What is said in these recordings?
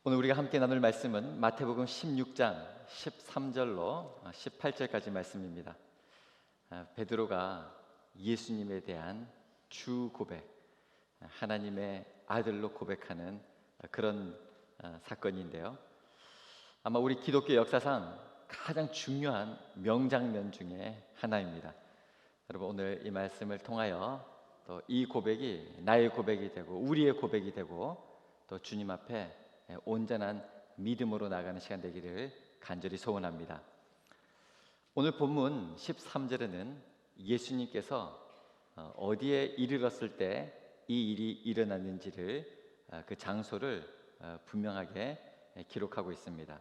오늘 우리가 함께 나눌 말씀은 마태복음 16장 13절로 18절까지 말씀입니다. 베드로가 예수님에 대한 주 고백, 하나님의 아들로 고백하는 그런 사건인데요. 아마 우리 기독교 역사상 가장 중요한 명장면 중에 하나입니다. 여러분, 오늘 이 말씀을 통하여 또 이 고백이 나의 고백이 되고 우리의 고백이 되고 또 주님 앞에 온전한 믿음으로 나가는 시간 되기를 간절히 소원합니다. 오늘 본문 13절에는 예수님께서 어디에 이르렀을 때 이 일이 일어났는지를 그 장소를 분명하게 기록하고 있습니다.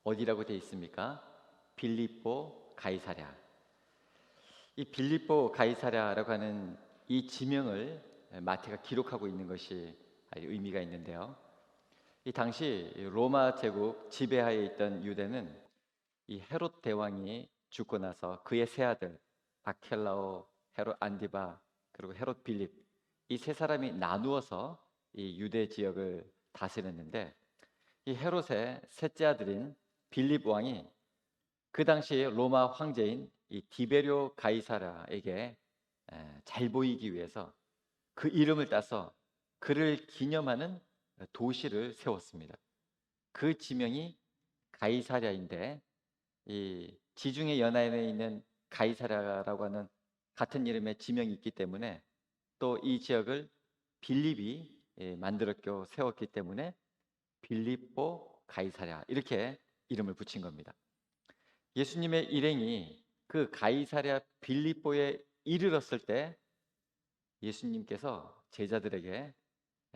어디라고 되어 있습니까? 빌립보 가이사랴. 이 빌립보 가이사랴라고 하는 이 지명을 마태가 기록하고 있는 것이 의미가 있는데요. 이 당시 로마 제국 지배하에 있던 유대는 이 헤롯 대왕이 죽고 나서 그의 세 아들 아켈라오, 헤롯 안디바 그리고 헤롯 빌립, 이 세 사람이 나누어서 이 유대 지역을 다스렸는데, 이 헤롯의 셋째 아들인 빌립 왕이 그 당시에 로마 황제인 이 디베료 가이사라에게 잘 보이기 위해서 그 이름을 따서 그를 기념하는 도시를 세웠습니다. 그 지명이 가이사랴인데, 이 지중해 연안에 있는 가이사랴라고 하는 같은 이름의 지명이 있기 때문에, 또 이 지역을 빌립이 만들었고 세웠기 때문에 빌립보 가이사랴 이렇게 이름을 붙인 겁니다. 예수님의 일행이 그 가이사랴 빌립보에 이르렀을 때 예수님께서 제자들에게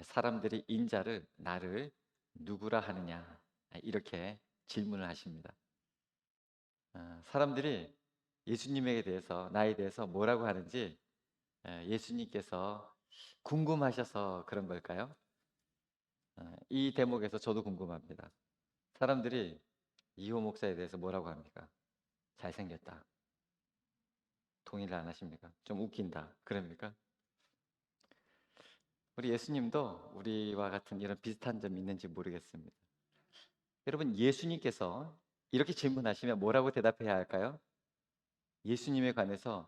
사람들이 인자를 나를 누구라 하느냐 이렇게 질문을 하십니다. 사람들이 예수님에 대해서 나에 대해서 뭐라고 하는지 예수님께서 궁금하셔서 그런 걸까요? 이 대목에서 저도 궁금합니다. 사람들이 이호 목사에 대해서 뭐라고 합니까? 잘생겼다. 동의를 안 하십니까? 좀 웃긴다. 그럽니까? 우리 예수님도 우리와 같은 이런 비슷한 점이 있는지 모르겠습니다. 여러분, 예수님께서 이렇게 질문하시면 뭐라고 대답해야 할까요? 예수님에 관해서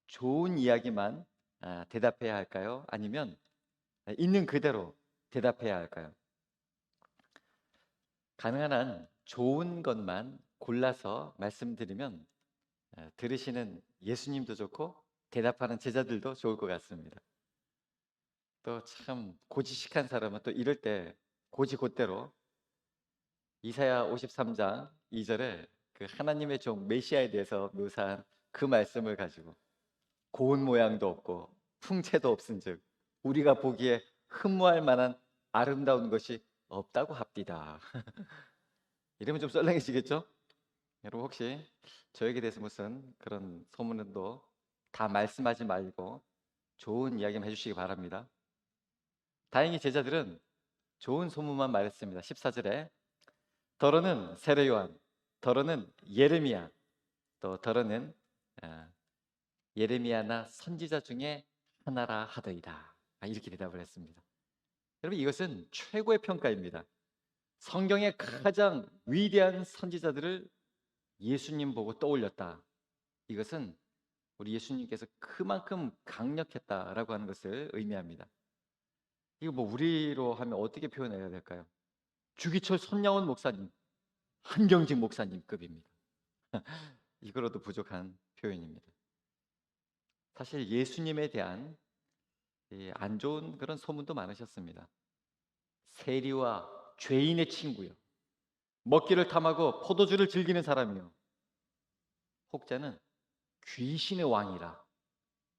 좋은 이야기만 대답해야 할까요? 아니면 있는 그대로 대답해야 할까요? 가능한 한 좋은 것만 골라서 말씀드리면 들으시는 예수님도 좋고 대답하는 제자들도 좋을 것 같습니다. 또 참 고지식한 사람은 또 이럴 때 고지곧대로 이사야 53장 2절에 그 하나님의 종 메시아에 대해서 묘사한 그 말씀을 가지고 고운 모양도 없고 풍채도 없은즉 우리가 보기에 흠모할 만한 아름다운 것이 없다고 합디다. 이러면 좀 썰렁해지겠죠? 여러분, 혹시 저에게 대해서 무슨 그런 소문도 다 말씀하지 말고 좋은 이야기만 해주시기 바랍니다. 다행히 제자들은 좋은 소문만 말했습니다. 14절에 더러는 세례 요한, 더러는 예레미야, 또 더러는 예레미야나 선지자 중에 하나라 하더이다. 이렇게 대답을 했습니다. 여러분, 이것은 최고의 평가입니다. 성경의 가장 위대한 선지자들을 예수님 보고 떠올렸다. 이것은 우리 예수님께서 그만큼 강력했다라고 하는 것을 의미합니다. 이거 뭐 우리로 하면 어떻게 표현해야 될까요? 주기철 손양원 목사님, 한경직 목사님급입니다. 이거로도 부족한 표현입니다. 사실 예수님에 대한 안 좋은 그런 소문도 많으셨습니다. 세리와 죄인의 친구요, 먹기를 탐하고 포도주를 즐기는 사람이요, 혹자는 귀신의 왕이라,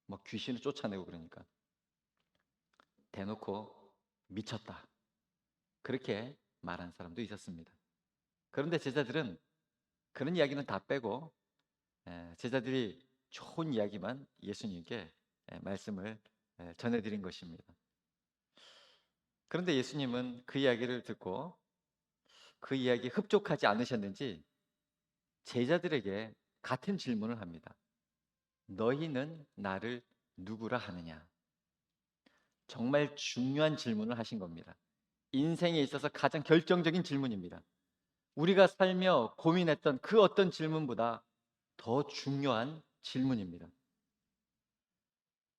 뭐 귀신을 쫓아내고 그러니까 대놓고 미쳤다, 그렇게 말한 사람도 있었습니다. 그런데 제자들은 그런 이야기는 다 빼고 제자들이 좋은 이야기만 예수님께 말씀을 전해드린 것입니다. 그런데 예수님은 그 이야기를 듣고 그 이야기에 흡족하지 않으셨는지 제자들에게 같은 질문을 합니다. 너희는 나를 누구라 하느냐? 정말 중요한 질문을 하신 겁니다. 인생에 있어서 가장 결정적인 질문입니다. 우리가 살며 고민했던 그 어떤 질문보다 더 중요한 질문입니다.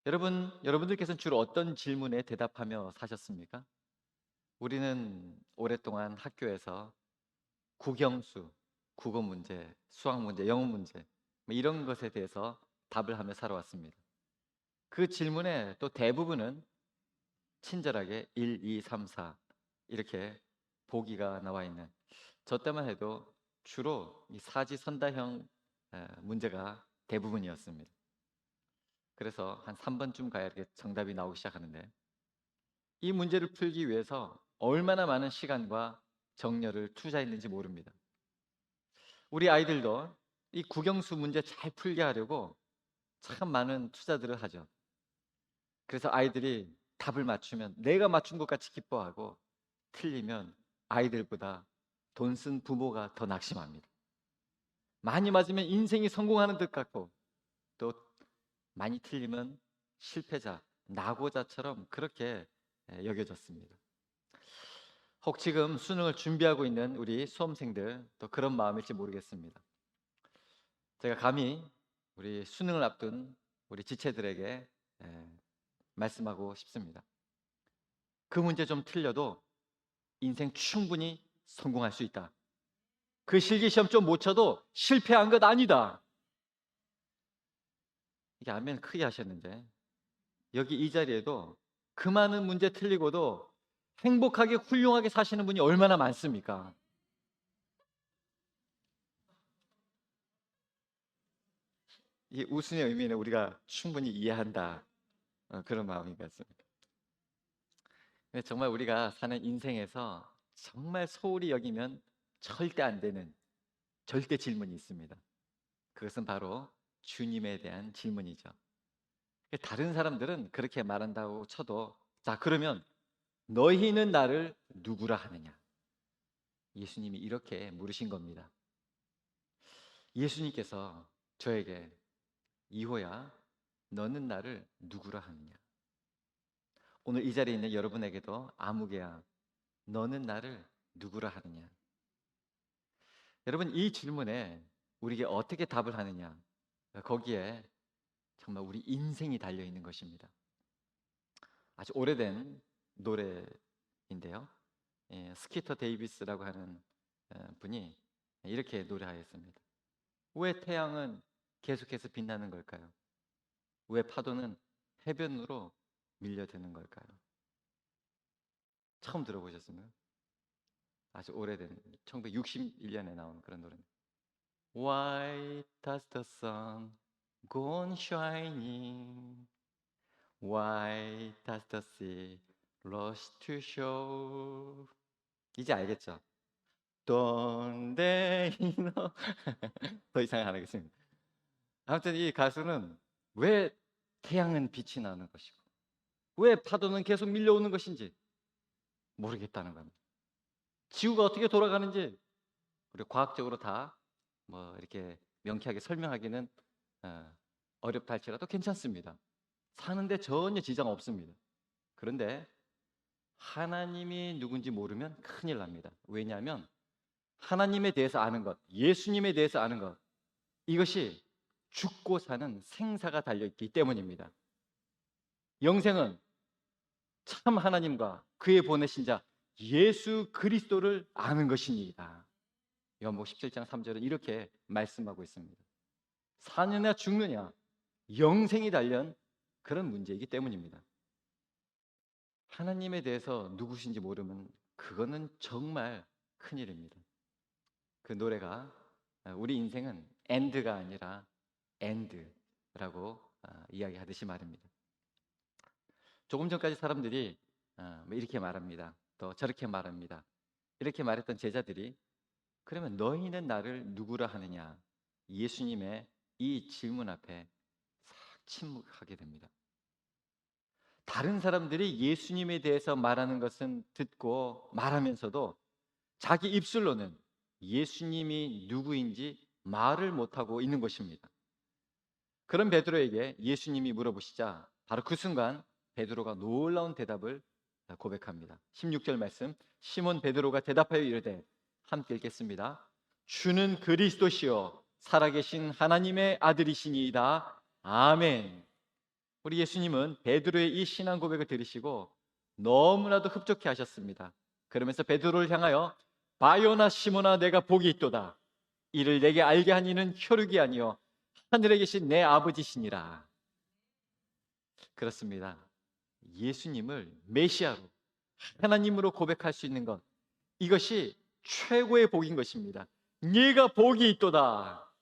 여러분들께서는 주로 어떤 질문에 대답하며 사셨습니까? 우리는 오랫동안 학교에서 국영수, 국어 문제, 수학 문제, 영어 문제 뭐 이런 것에 대해서 답을 하며 살아왔습니다. 그 질문에 또 대부분은 친절하게 1, 2, 3, 4 이렇게 보기가 나와 있는, 저 때만 해도 주로 이 사지선다형 문제가 대부분이었습니다. 그래서 한 3번쯤 가야 이렇게 정답이 나오기 시작하는데, 이 문제를 풀기 위해서 얼마나 많은 시간과 정열을 투자했는지 모릅니다. 우리 아이들도 이 국영수 문제 잘 풀게 하려고 참 많은 투자들을 하죠. 그래서 아이들이 답을 맞추면 내가 맞춘 것 같이 기뻐하고, 틀리면 아이들보다 돈 쓴 부모가 더 낙심합니다. 많이 맞으면 인생이 성공하는 듯 같고, 또 많이 틀리면 실패자, 낙오자처럼 그렇게 여겨졌습니다. 혹 지금 수능을 준비하고 있는 우리 수험생들 또 그런 마음일지 모르겠습니다. 제가 감히 우리 수능을 앞둔 우리 지체들에게 말씀하고 싶습니다. 그 문제 좀 틀려도 인생 충분히 성공할 수 있다. 그 실기시험 좀 못 쳐도 실패한 것 아니다. 이게 아멘 크게 하셨는데, 여기 이 자리에도 그 많은 문제 틀리고도 행복하게 훌륭하게 사시는 분이 얼마나 많습니까? 이 웃음의 의미는 우리가 충분히 이해한다, 그런 마음인 것 같습니다. 근데 정말 우리가 사는 인생에서 정말 소홀히 여기면 절대 안 되는 절대 질문이 있습니다. 그것은 바로 주님에 대한 질문이죠. 다른 사람들은 그렇게 말한다고 쳐도, 자 그러면 너희는 나를 누구라 하느냐? 예수님이 이렇게 물으신 겁니다. 예수님께서 저에게, 이호야, 너는 나를 누구라 하느냐? 오늘 이 자리에 있는 여러분에게도 아무개야, 너는 나를 누구라 하느냐? 여러분, 이 질문에 우리에게 어떻게 답을 하느냐? 거기에 정말 우리 인생이 달려 있는 것입니다. 아주 오래된 노래인데요. 스키터 데이비스라고 하는 분이 이렇게 노래하였습니다. 왜 태양은 계속해서 빛나는 걸까요? 왜 파도는 해변으로 밀려드는 걸까요? 처음 들어보셨습니까? 아주 오래된 1961년에 나온 그런 노래입니다. Why does the sun go on shining? Why does the sea rush to shore? 이제 알겠죠? Don't they know? 더 이상 안 하겠습니다. 아무튼 이 가수는 왜 태양은 빛이 나는 것이고 왜 파도는 계속 밀려오는 것인지 모르겠다는 겁니다. 지구가 어떻게 돌아가는지 우리 과학적으로 다 뭐 이렇게 명쾌하게 설명하기는 어렵다 할지라도 괜찮습니다. 사는데 전혀 지장 없습니다. 그런데 하나님이 누군지 모르면 큰일 납니다. 왜냐하면 하나님에 대해서 아는 것, 예수님에 대해서 아는 것, 이것이 죽고 사는 생사가 달려있기 때문입니다. 영생은 참 하나님과 그의 보내신 자 예수 그리스도를 아는 것입니다. 요한복음 17장 3절은 이렇게 말씀하고 있습니다. 사느냐 죽느냐 영생이 달린 그런 문제이기 때문입니다. 하나님에 대해서 누구신지 모르면 그거는 정말 큰일입니다. 그 노래가 우리 인생은 엔드가 아니라 엔드라고 이야기하듯이 말입니다. 조금 전까지 사람들이 뭐 이렇게 말합니다. 또 저렇게 말합니다. 이렇게 말했던 제자들이, 그러면 너희는 나를 누구라 하느냐? 예수님의 이 질문 앞에 싹 침묵하게 됩니다. 다른 사람들이 예수님에 대해서 말하는 것은 듣고 말하면서도 자기 입술로는 예수님이 누구인지 말을 못하고 있는 것입니다. 그런 베드로에게 예수님이 물어보시자 바로 그 순간 베드로가 놀라운 대답을 고백합니다. 16절 말씀, 시몬 베드로가 대답하여 이르되, 함께 읽겠습니다. 주는 그리스도시요 살아계신 하나님의 아들이시니이다. 아멘. 우리 예수님은 베드로의 이 신앙 고백을 들으시고 너무나도 흡족해 하셨습니다. 그러면서 베드로를 향하여, 바요나 시몬아, 내가 복이 있도다. 이를 내게 알게 한 이는 혈육이 아니요 하늘에 계신 내 아버지시니라. 그렇습니다. 예수님을 메시아로, 하나님으로 고백할 수 있는 것, 이것이 최고의 복인 것입니다. 네가 복이 있도다.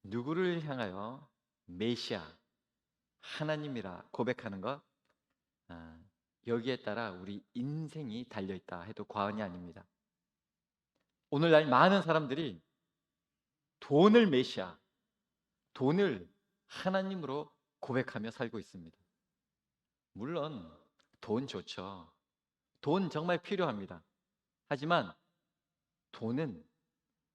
누구를 향하여 메시아, 하나님이라 고백하는 것, 여기에 따라 우리 인생이 달려있다 해도 과언이 아닙니다. 오늘날 많은 사람들이 돈을 메시아, 돈을 하나님으로 고백하며 살고 있습니다. 물론 돈 좋죠. 돈 정말 필요합니다. 하지만 돈은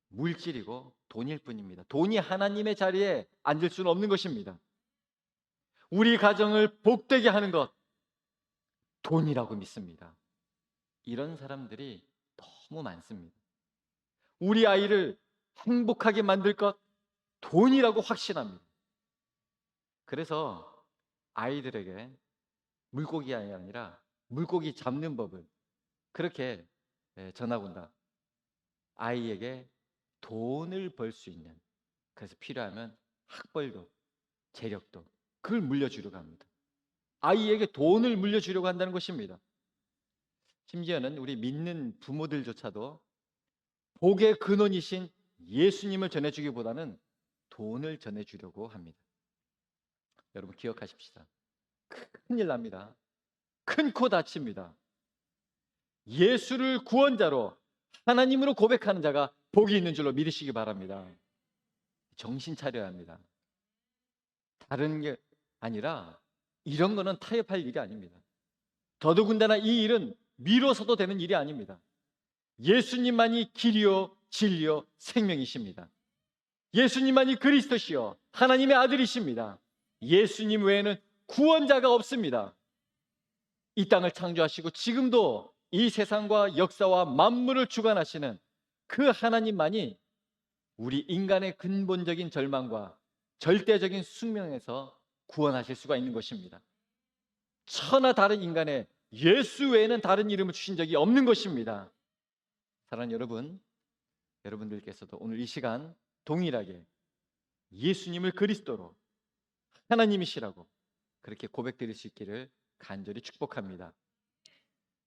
물질이고 돈일 뿐입니다. 돈이 하나님의 자리에 앉을 수는 없는 것입니다. 우리 가정을 복되게 하는 것, 돈이라고 믿습니다. 이런 사람들이 너무 많습니다. 우리 아이를 행복하게 만들 것, 돈이라고 확신합니다. 그래서 아이들에게 물고기 아니라 물고기 잡는 법을 그렇게 전하곤다. 아이에게 돈을 벌 수 있는, 그래서 필요하면 학벌도 재력도 그걸 물려주려고 합니다. 아이에게 돈을 물려주려고 한다는 것입니다. 심지어는 우리 믿는 부모들조차도 복의 근원이신 예수님을 전해주기보다는 돈을 전해주려고 합니다. 여러분 기억하십시다. 큰일 납니다. 큰 코 다칩니다. 예수를 구원자로, 하나님으로 고백하는 자가 복이 있는 줄로 믿으시기 바랍니다. 정신 차려야 합니다. 다른 게 아니라 이런 거는 타협할 일이 아닙니다. 더더군다나 이 일은 미뤄서도 되는 일이 아닙니다. 예수님만이 길이요 진리요 생명이십니다. 예수님만이 그리스도시요 하나님의 아들이십니다. 예수님 외에는 구원자가 없습니다. 이 땅을 창조하시고 지금도 이 세상과 역사와 만물을 주관하시는 그 하나님만이 우리 인간의 근본적인 절망과 절대적인 숙명에서 구원하실 수가 있는 것입니다. 천하 다른 인간의 예수 외에는 다른 이름을 주신 적이 없는 것입니다. 사랑하는 여러분, 여러분들께서도 오늘 이 시간 동일하게 예수님을 그리스도로, 하나님이시라고 그렇게 고백드릴 수 있기를 간절히 축복합니다.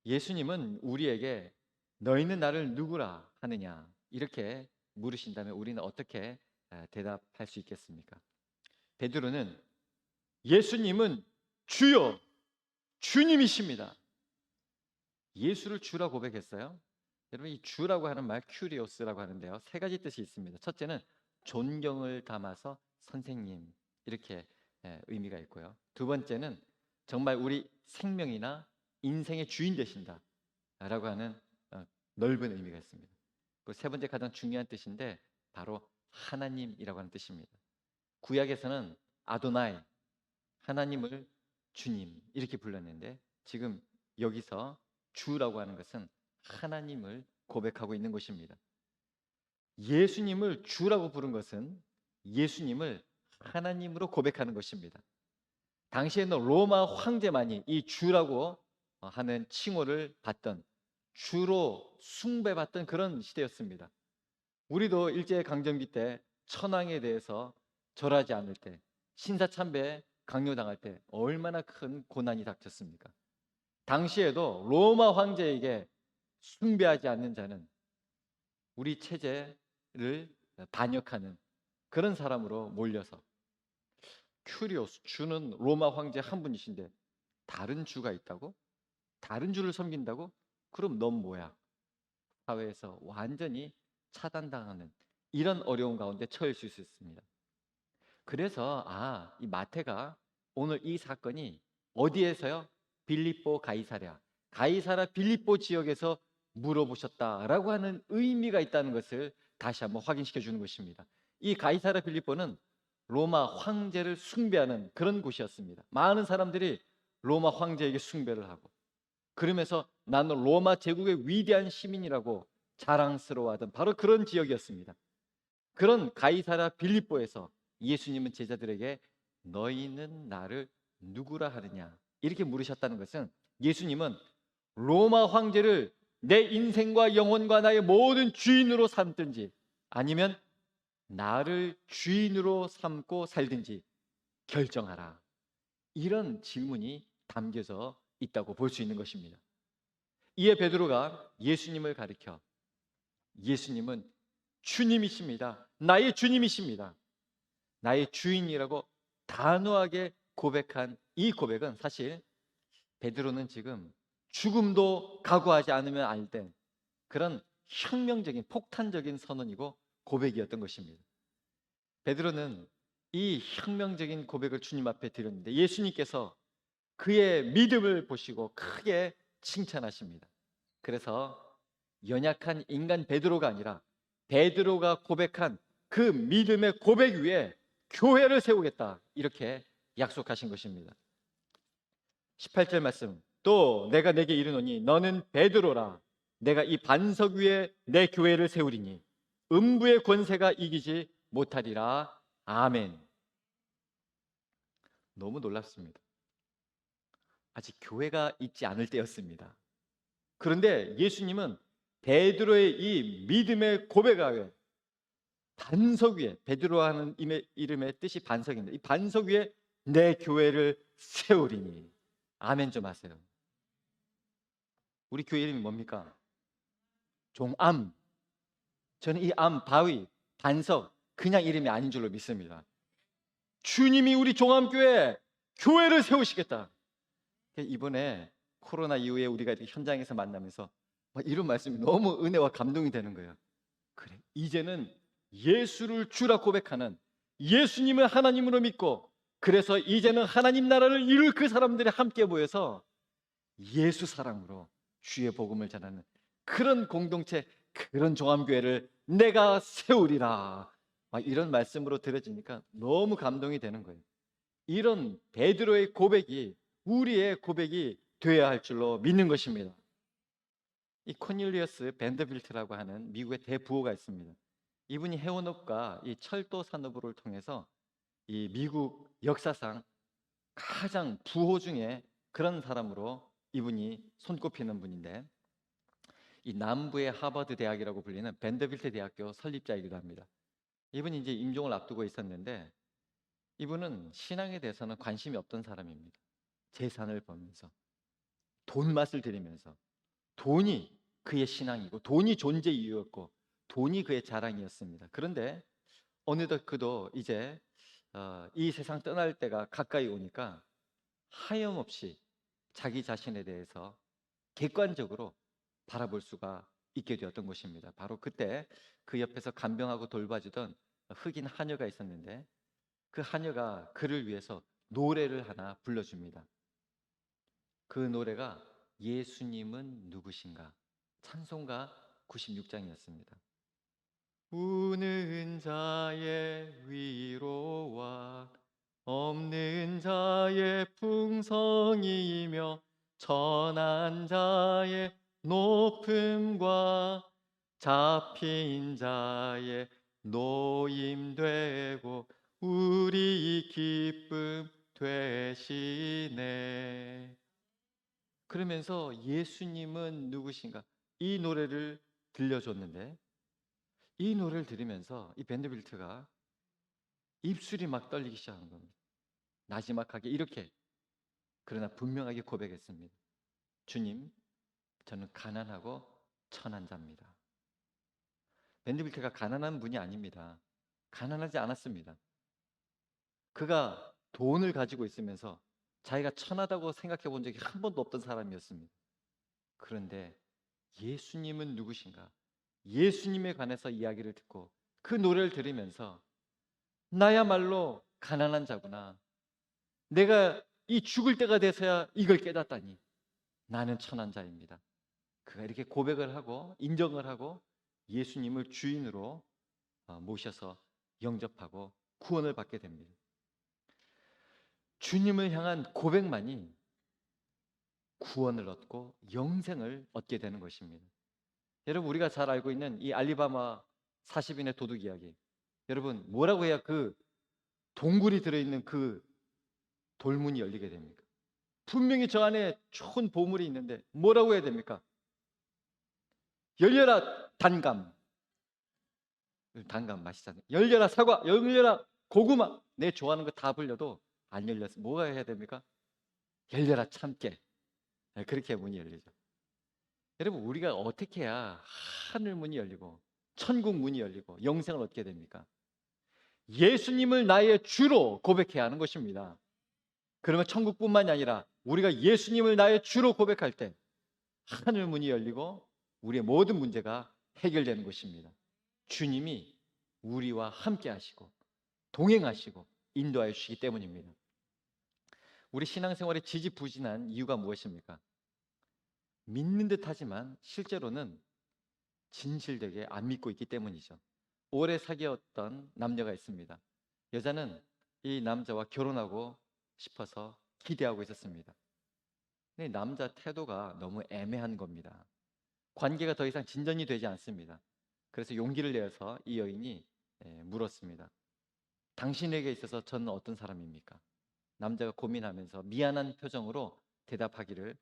예수님은 우리에게 너희는 나를 누구라 하느냐 이렇게 물으신다면 우리는 어떻게 대답할 수 있겠습니까? 베드로는 예수님은 주요, 주님이십니다. 예수를 주라 고백했어요. 여러분 이 주라고 하는 말 큐리오스라고 하는데요, 세 가지 뜻이 있습니다. 첫째는 존경을 담아서 선생님 이렇게 의미가 있고요. 두 번째는 정말 우리 생명이나 인생의 주인 되신다 라고 하는 넓은 의미가 있습니다. 그 세 번째 가장 중요한 뜻인데 바로 하나님이라고 하는 뜻입니다. 구약에서는 아도나이, 하나님을 주님 이렇게 불렀는데 지금 여기서 주라고 하는 것은 하나님을 고백하고 있는 것입니다. 예수님을 주라고 부른 것은 예수님을 하나님으로 고백하는 것입니다. 당시에는 로마 황제만이 이 주라고 하는 칭호를 받던, 주로 숭배받던 그런 시대였습니다. 우리도 일제강점기 때 천황에 대해서 절하지 않을 때, 신사참배에 강요당할 때 얼마나 큰 고난이 닥쳤습니까? 당시에도 로마 황제에게 숭배하지 않는 자는 우리 체제를 반역하는 그런 사람으로 몰려서, 큐리오스, 주는 로마 황제 한 분이신데 다른 주가 있다고? 다른 주를 섬긴다고? 그럼 넌 뭐야? 사회에서 완전히 차단당하는 이런 어려운 가운데 처할 수 있습니다. 그래서 이 마태가 오늘 이 사건이 어디에서요? 빌립보 가이사랴 빌립보 지역에서 물어보셨다라고 하는 의미가 있다는 것을 다시 한번 확인시켜 주는 것입니다. 이 가이사랴 빌립보는 로마 황제를 숭배하는 그런 곳이었습니다. 많은 사람들이 로마 황제에게 숭배를 하고 그러면서 나는 로마 제국의 위대한 시민이라고 자랑스러워하던 바로 그런 지역이었습니다. 그런 가이사랴 빌립보에서 예수님은 제자들에게 너희는 나를 누구라 하느냐 이렇게 물으셨다는 것은, 예수님은 로마 황제를 내 인생과 영혼과 나의 모든 주인으로 삼든지 아니면 나를 주인으로 삼고 살든지 결정하라, 이런 질문이 담겨져 있다고 볼 수 있는 것입니다. 이에 베드로가 예수님을 가리켜 예수님은 주님이십니다, 나의 주님이십니다, 나의 주인이라고 단호하게 고백한 이 고백은, 사실 베드로는 지금 죽음도 각오하지 않으면 안 된 그런 혁명적인 폭탄적인 선언이고 고백이었던 것입니다. 베드로는 이 혁명적인 고백을 주님 앞에 드렸는데 예수님께서 그의 믿음을 보시고 크게 칭찬하십니다. 그래서 연약한 인간 베드로가 아니라 베드로가 고백한 그 믿음의 고백 위에 교회를 세우겠다, 이렇게 약속하신 것입니다. 18절 말씀, 또 내가 내게 이르노니 너는 베드로라, 내가 이 반석 위에 내 교회를 세우리니 음부의 권세가 이기지 못하리라. 아멘. 너무 놀랍습니다. 아직 교회가 있지 않을 때였습니다. 그런데 예수님은 베드로의 이 믿음의 고백하에 반석 위에, 베드로 하는 이름의 뜻이 반석인데 이 반석 위에 내 교회를 세우리니. 아멘 좀 하세요. 우리 교회 이름이 뭡니까? 종암. 저는 이 암, 바위, 반석 그냥 이름이 아닌 줄로 믿습니다. 주님이 우리 종암교회 교회를 세우시겠다. 이번에 코로나 이후에 우리가 이렇게 현장에서 만나면서 이런 말씀이 너무 은혜와 감동이 되는 거예요. 그래, 이제는 예수를 주라 고백하는, 예수님을 하나님으로 믿고, 그래서 이제는 하나님 나라를 이룰 그 사람들이 함께 모여서 예수 사랑으로 주의 복음을 전하는 그런 공동체, 그런 종암교회를 내가 세우리라. 이런 말씀으로 들어지니까 너무 감동이 되는 거예요. 이런 베드로의 고백이 우리의 고백이 되어야 할 줄로 믿는 것입니다. 이 코닐리어스 밴더빌트라고 하는 미국의 대부호가 있습니다. 이분이 해운업과 이 철도 산업을 통해서 이 미국 역사상 가장 부호 중에 그런 사람으로 이분이 손꼽히는 분인데, 이 남부의 하버드 대학이라고 불리는 밴더빌트 대학교 설립자이기도 합니다. 이분이 이제 임종을 앞두고 있었는데 이분은 신앙에 대해서는 관심이 없던 사람입니다. 재산을 벌면서 돈 맛을 들이면서 돈이 그의 신앙이고 돈이 존재 이유였고 돈이 그의 자랑이었습니다. 그런데 어느덧 그도 이제 이 세상 떠날 때가 가까이 오니까 하염없이 자기 자신에 대해서 객관적으로 바라볼 수가 있게 되었던 것입니다. 바로 그때 그 옆에서 간병하고 돌봐주던 흑인 하녀가 있었는데 그 하녀가 그를 위해서 노래를 하나 불러줍니다. 그 노래가 예수님은 누구신가, 찬송가 96장이었습니다. 우는 자의 위로와 없는 자의 풍성이며 천한 자의 높음과 잡힌 자의 노임되고 우리 기쁨 되시네. 그러면서 예수님은 누구신가, 이 노래를 들려줬는데 이 노래를 들으면서 이 밴드빌트가 입술이 막 떨리기 시작한 겁니다. 나지막하게 이렇게, 그러나 분명하게 고백했습니다. 주님, 저는 가난하고 천한 자입니다. 밴드빌트가 가난한 분이 아닙니다. 가난하지 않았습니다. 그가 돈을 가지고 있으면서 자기가 천하다고 생각해 본 적이 한 번도 없던 사람이었습니다. 그런데 예수님은 누구신가, 예수님에 관해서 이야기를 듣고 그 노래를 들으면서 나야말로 가난한 자구나, 내가 이 죽을 때가 돼서야 이걸 깨닫다니 나는 천한 자입니다. 그가 이렇게 고백을 하고 인정을 하고 예수님을 주인으로 모셔서 영접하고 구원을 받게 됩니다. 주님을 향한 고백만이 구원을 얻고 영생을 얻게 되는 것입니다. 여러분, 우리가 잘 알고 있는 이 알리바마 40인의 도둑 이야기, 여러분, 뭐라고 해야 그 동굴이 들어있는 그 돌문이 열리게 됩니까? 분명히 저 안에 좋은 보물이 있는데 뭐라고 해야 됩니까? 열려라 단감. 단감 맛있잖아요. 열려라 사과, 열려라 고구마. 내 좋아하는 거 다 불려도 안 열렸어. 뭐가 해야 됩니까? 열려라 참깨. 그렇게 문이 열리죠. 여러분, 우리가 어떻게 해야 하늘 문이 열리고 천국 문이 열리고 영생을 얻게 됩니까? 예수님을 나의 주로 고백해야 하는 것입니다. 그러면 천국뿐만이 아니라 우리가 예수님을 나의 주로 고백할 때 하늘 문이 열리고 우리의 모든 문제가 해결되는 것입니다. 주님이 우리와 함께 하시고 동행하시고 인도하여 주시기 때문입니다. 우리 신앙생활에 지지부진한 이유가 무엇입니까? 믿는 듯 하지만 실제로는 진실되게 안 믿고 있기 때문이죠. 오래 사귀었던 남녀가 있습니다. 여자는 이 남자와 결혼하고 싶어서 기대하고 있었습니다. 근데 남자 태도가 너무 애매한 겁니다. 관계가 더 이상 진전이 되지 않습니다. 그래서 용기를 내어서 이 여인이 물었습니다. 당신에게 있어서 저는 어떤 사람입니까? 남자가 고민하면서 미안한 표정으로 대답하기를,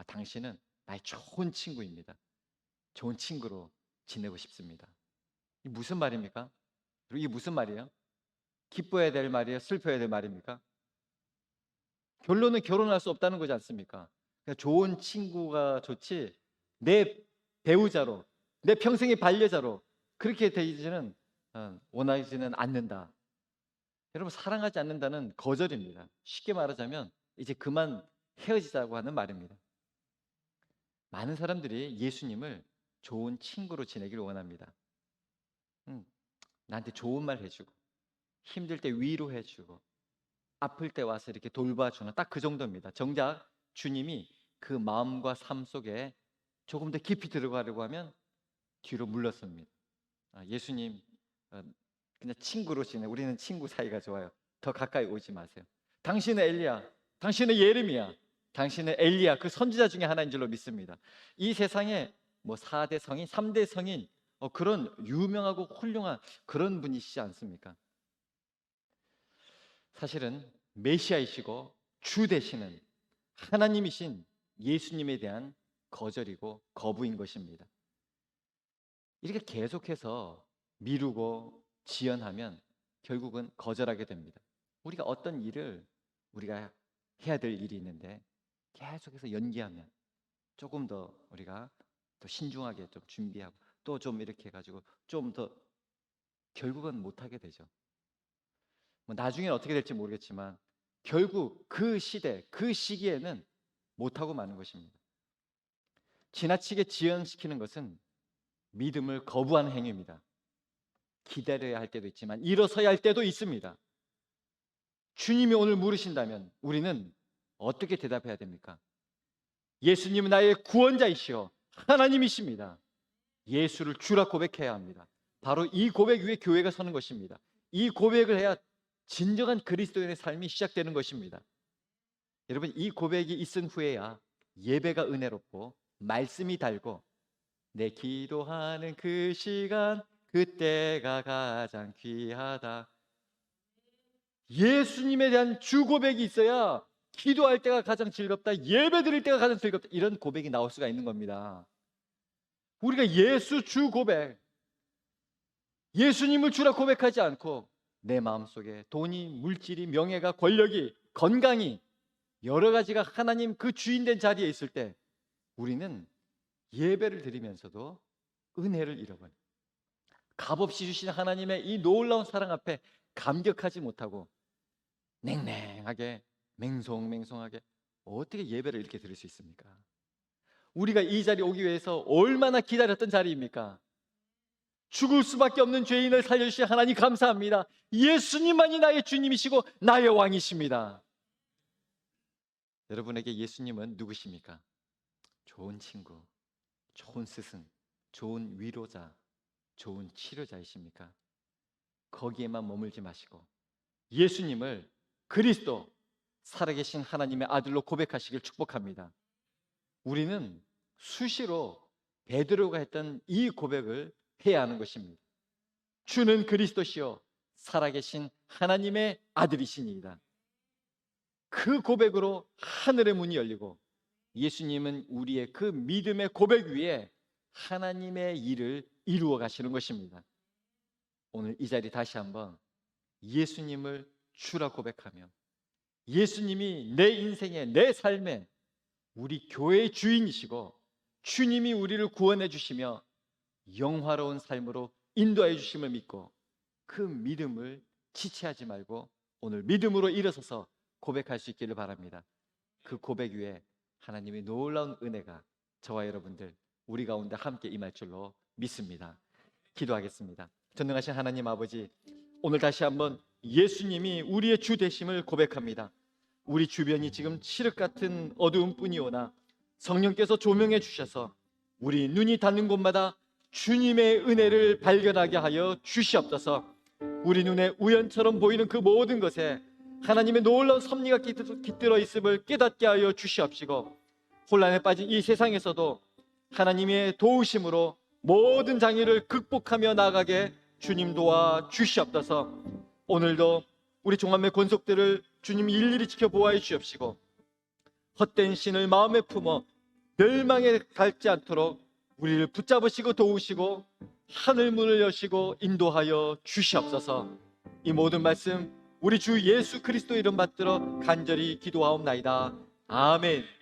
당신은 나의 좋은 친구입니다. 좋은 친구로 지내고 싶습니다. 이게 무슨 말입니까? 그리고 이게 무슨 말이에요? 기뻐해야 될 말이에요? 슬퍼해야 될 말입니까? 결론은 결혼할 수 없다는 거지 않습니까? 그러니까 좋은 친구가 좋지 내 배우자로, 내 평생의 반려자로 그렇게 되지는 원하지는 않는다. 여러분, 사랑하지 않는다는 거절입니다. 쉽게 말하자면 이제 그만 헤어지자고 하는 말입니다. 많은 사람들이 예수님을 좋은 친구로 지내기를 원합니다. 나한테 좋은 말 해주고 힘들 때 위로해주고 아플 때 와서 이렇게 돌봐주는 딱 그 정도입니다. 정작 주님이 그 마음과 삶 속에 조금 더 깊이 들어가려고 하면 뒤로 물러섭니다. 예수님, 그냥 친구로 지내. 우리는 친구 사이가 좋아요. 더 가까이 오지 마세요. 당신은 엘리야, 당신은 예레미야, 당신은 엘리야, 그 선지자 중에 하나인 줄로 믿습니다. 이 세상에 뭐 4대 성인, 3대 성인, 그런 유명하고 훌륭한 그런 분이시지 않습니까? 사실은 메시아이시고 주 되시는 하나님이신 예수님에 대한 거절이고 거부인 것입니다. 이렇게 계속해서 미루고 지연하면 결국은 거절하게 됩니다. 우리가 어떤 일을 우리가 해야 될 일이 있는데 계속해서 연기하면 조금 더 우리가 더 신중하게 좀 준비하고 또 좀 이렇게 해가지고 좀 더 결국은 못하게 되죠. 뭐 나중에는 어떻게 될지 모르겠지만 결국 그 시대, 그 시기에는 못하고 마는 것입니다. 지나치게 지연시키는 것은 믿음을 거부하는 행위입니다. 기다려야 할 때도 있지만 일어서야 할 때도 있습니다. 주님이 오늘 물으신다면 우리는 어떻게 대답해야 됩니까? 예수님은 나의 구원자이시오 하나님이십니다. 예수를 주라 고백해야 합니다. 바로 이 고백 위에 교회가 서는 것입니다. 이 고백을 해야 진정한 그리스도인의 삶이 시작되는 것입니다. 여러분, 이 고백이 있은 후에야 예배가 은혜롭고 말씀이 달고 내 기도하는 그 시간 그때가 가장 귀하다. 예수님에 대한 주 고백이 있어야 기도할 때가 가장 즐겁다, 예배 드릴 때가 가장 즐겁다, 이런 고백이 나올 수가 있는 겁니다. 우리가 예수 주 고백, 예수님을 주라 고백하지 않고 내 마음속에 돈이, 물질이, 명예가, 권력이, 건강이 여러 가지가 하나님 그 주인 된 자리에 있을 때 우리는 예배를 드리면서도 은혜를 잃어버려요. 값없이 주신 하나님의 이 놀라운 사랑 앞에 감격하지 못하고 냉랭하게 맹송맹송하게 어떻게 예배를 이렇게 드릴 수 있습니까? 우리가 이 자리에 오기 위해서 얼마나 기다렸던 자리입니까? 죽을 수밖에 없는 죄인을 살려주신 하나님 감사합니다. 예수님만이 나의 주님이시고 나의 왕이십니다. 여러분에게 예수님은 누구십니까? 좋은 친구, 좋은 스승, 좋은 위로자, 좋은 치료자이십니까? 거기에만 머물지 마시고 예수님을 그리스도, 살아계신 하나님의 아들로 고백하시길 축복합니다. 우리는 수시로 베드로가 했던 이 고백을 해야 하는 것입니다. 주는 그리스도시요 살아계신 하나님의 아들이시니이다. 그 고백으로 하늘의 문이 열리고 예수님은 우리의 그 믿음의 고백 위에 하나님의 일을 이루어 가시는 것입니다. 오늘 이 자리 다시 한번 예수님을 주라 고백하며 예수님이 내 인생의 내 삶의 우리 교회의 주인이시고 주님이 우리를 구원해 주시며 영화로운 삶으로 인도해 주심을 믿고 그 믿음을 지체하지 말고 오늘 믿음으로 일어서서 고백할 수 있기를 바랍니다. 그 고백 위에 하나님의 놀라운 은혜가 저와 여러분들 우리 가운데 함께 임할 줄로 믿습니다. 기도하겠습니다. 전능하신 하나님 아버지, 오늘 다시 한번 예수님이 우리의 주 되심을 고백합니다. 우리 주변이 지금 칠흑 같은 어두운 뿐이오나 성령께서 조명해 주셔서 우리 눈이 닿는 곳마다 주님의 은혜를 발견하게 하여 주시옵소서. 우리 눈에 우연처럼 보이는 그 모든 것에 하나님의 놀라운 섭리가 깃들어 있음을 깨닫게 하여 주시옵시고 혼란에 빠진 이 세상에서도 하나님의 도우심으로 모든 장애를 극복하며 나아가게 주님 도와 주시옵소서. 오늘도 우리 종합매 권속들을 주님이 일일이 지켜보아 주시옵시고 헛된 신을 마음에 품어 멸망에 갈지 않도록 우리를 붙잡으시고 도우시고 하늘문을 여시고 인도하여 주시옵소서. 이 모든 말씀 우리 주 예수 그리스도 이름 받들어 간절히 기도하옵나이다. 아멘.